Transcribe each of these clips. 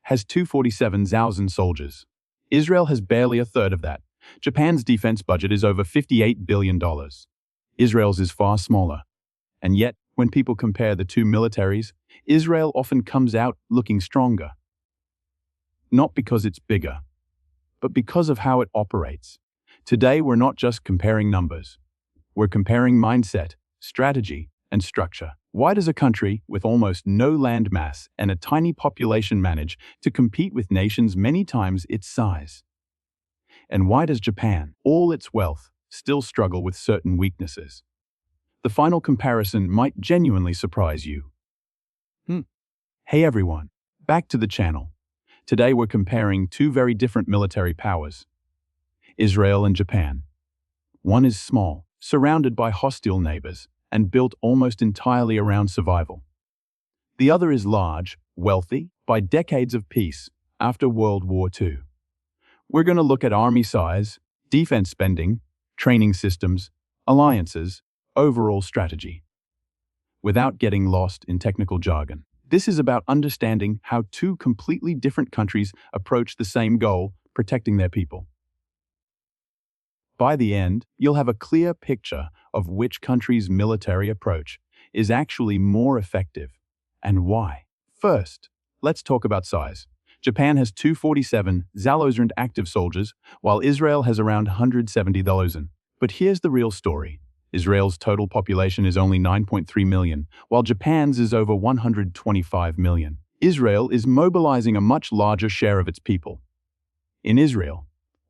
has 247,000 soldiers. Israel has barely a third of that. Japan's defense budget is over $58 billion. Israel's is far smaller. And yet, when people compare the two militaries, Israel often comes out looking stronger. Not because it's bigger, but because of how it operates. Today, we're not just comparing numbers. We're comparing mindset, strategy, and structure. Why does a country with almost no land mass and a tiny population manage to compete with nations many times its size? And why does Japan, all its wealth, still struggle with certain weaknesses? The final comparison might genuinely surprise you. Hey everyone, back to the channel. Today we're comparing two very different military powers, Israel and Japan. One is small, surrounded by hostile neighbors, and built almost entirely around survival. The other is large, wealthy, by decades of peace after World War II. We're going to look at army size, defense spending, training systems, alliances, overall strategy. Without getting lost in technical jargon, this is about understanding how two completely different countries approach the same goal, protecting their people. By the end, you'll have a clear picture of which country's military approach is actually more effective and why. First, let's talk about size. Japan has 247,000 active soldiers, while Israel has around 170,000. But here's the real story. Israel's total population is only 9.3 million, while Japan's is over 125 million. Israel is mobilizing a much larger share of its people. In Israel,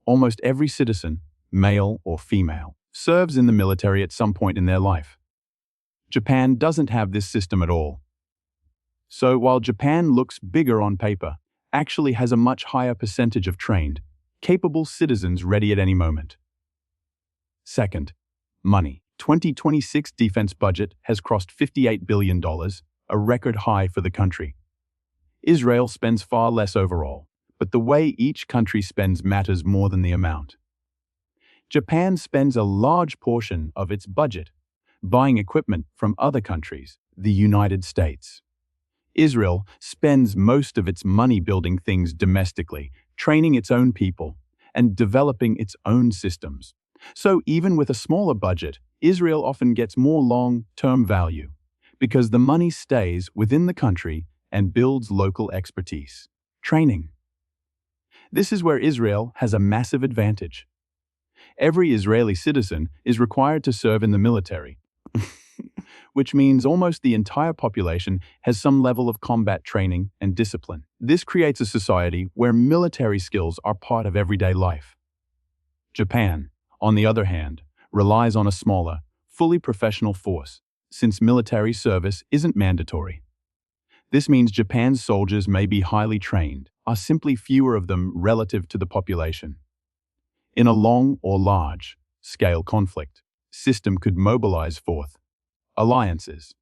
almost every citizen, male or female, serves in the military at some point in their life. Japan doesn't have this system at all. So while Japan looks bigger on paper, actually has a much higher percentage of trained, capable citizens ready at any moment. Second, money. 2026 defense budget has crossed $58 billion, a record high for the country. Israel spends far less overall, but the way each country spends matters more than the amount. Japan spends a large portion of its budget buying equipment from other countries, the United States. Israel spends most of its money building things domestically, training its own people, and developing its own systems. So even with a smaller budget, Israel often gets more long-term value because the money stays within the country and builds local expertise. Training. This is where Israel has a massive advantage. Every Israeli citizen is required to serve in the military, which means almost the entire population has some level of combat training and discipline. This creates a society where military skills are part of everyday life. Japan, on the other hand, relies on a smaller, fully professional force, since military service isn't mandatory. This means Japan's soldiers may be highly trained, are simply fewer of them relative to the population. In a long or large-scale conflict, system could mobilize forth alliances.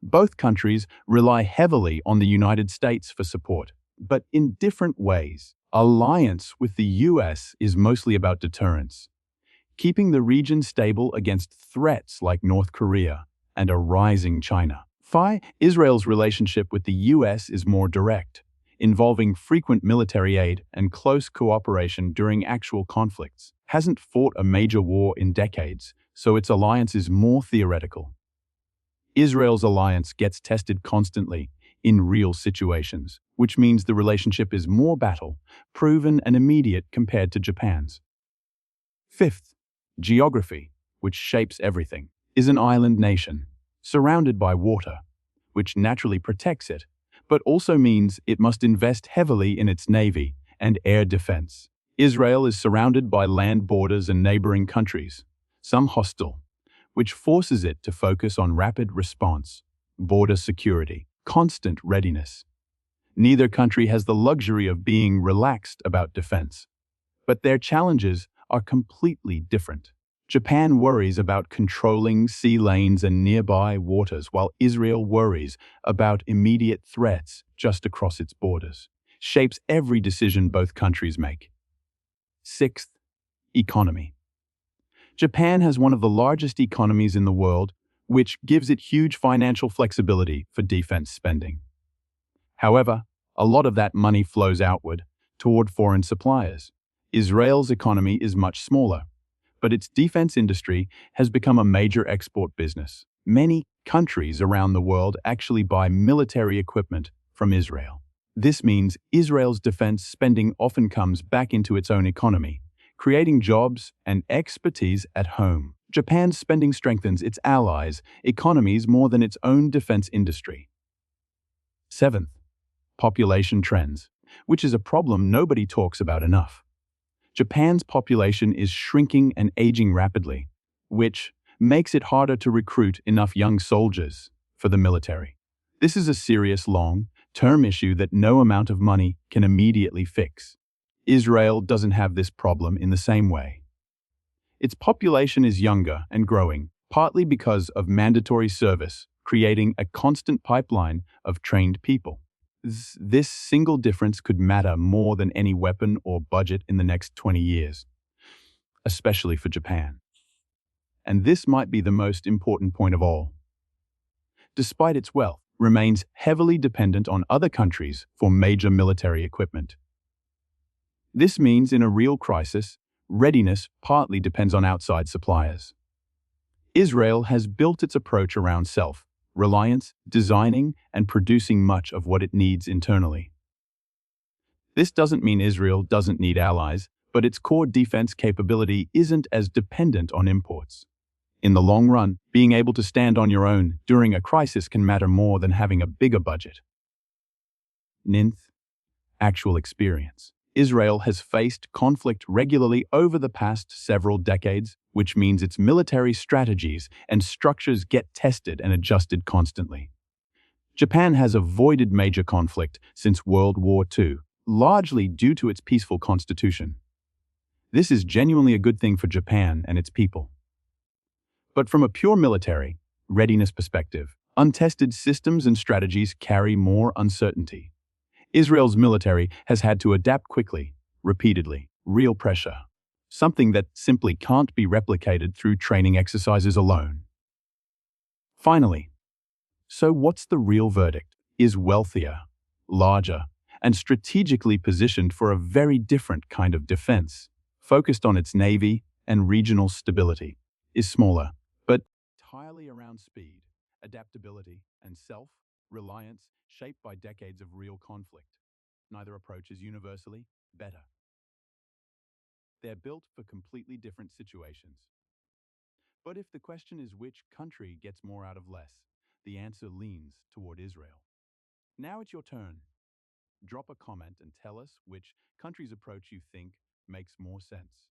Both countries rely heavily on the United States for support, but in different ways. Alliance with the US is mostly about deterrence, keeping the region stable against threats like North Korea and a rising China. Israel's relationship with the US is more direct, involving frequent military aid and close cooperation during actual conflicts. Hasn't fought a major war in decades, so its alliance is more theoretical. Israel's alliance gets tested constantly in real situations, which means the relationship is more battle-proven and immediate compared to Japan's. Fifth, geography, which shapes everything, is an island nation, surrounded by water, which naturally protects it, but also means it must invest heavily in its navy and air defense. Israel is surrounded by land borders and neighboring countries, some hostile, which forces it to focus on rapid response, border security, constant readiness. Neither country has the luxury of being relaxed about defense, but their challenges are completely different. Japan worries about controlling sea lanes and nearby waters, while Israel worries about immediate threats just across its borders. Shapes every decision both countries make. Sixth, economy. Japan has one of the largest economies in the world, which gives it huge financial flexibility for defense spending. However, A lot of that money flows outward, toward foreign suppliers. Israel's economy is much smaller, but its defense industry has become a major export business. Many countries around the world actually buy military equipment from Israel. This means Israel's defense spending often comes back into its own economy, creating jobs and expertise at home. Japan's spending strengthens its allies' economies more than its own defense industry. Seventh, population trends, which is a problem nobody talks about enough. Japan's population is shrinking and aging rapidly, which makes it harder to recruit enough young soldiers for the military. This is a serious, long-term issue that no amount of money can immediately fix. Israel doesn't have this problem in the same way. Its population is younger and growing, partly because of mandatory service, creating a constant pipeline of trained people. This single difference could matter more than any weapon or budget in the next 20 years, especially for Japan. And this might be the most important point of all. Despite its wealth, remains heavily dependent on other countries for major military equipment. This means in a real crisis, readiness partly depends on outside suppliers. Israel has built its approach around self-reliance, designing and producing much of what it needs internally. This doesn't mean Israel doesn't need allies, but its core defense capability isn't as dependent on imports. In the long run, being able to stand on your own during a crisis can matter more than having a bigger budget. Ninth, actual experience. Israel has faced conflict regularly over the past several decades, which means its military strategies and structures get tested and adjusted constantly. Japan has avoided major conflict since World War II, largely due to its peaceful constitution. This is genuinely a good thing for Japan and its people. But from a pure military readiness perspective, untested systems and strategies carry more uncertainty. Israel's military has had to adapt quickly, repeatedly, real pressure, something that simply can't be replicated through training exercises alone. Finally, so what's the real verdict? Is wealthier, larger, and strategically positioned for a very different kind of defense, focused on its navy and regional stability, is smaller, but entirely around speed, adaptability, and self-reliance shaped by decades of real conflict. Neither approach is universally better. They're built for completely different situations. But if the question is which country gets more out of less, the answer leans toward Israel. Now it's your turn. Drop a comment and tell us which country's approach you think makes more sense.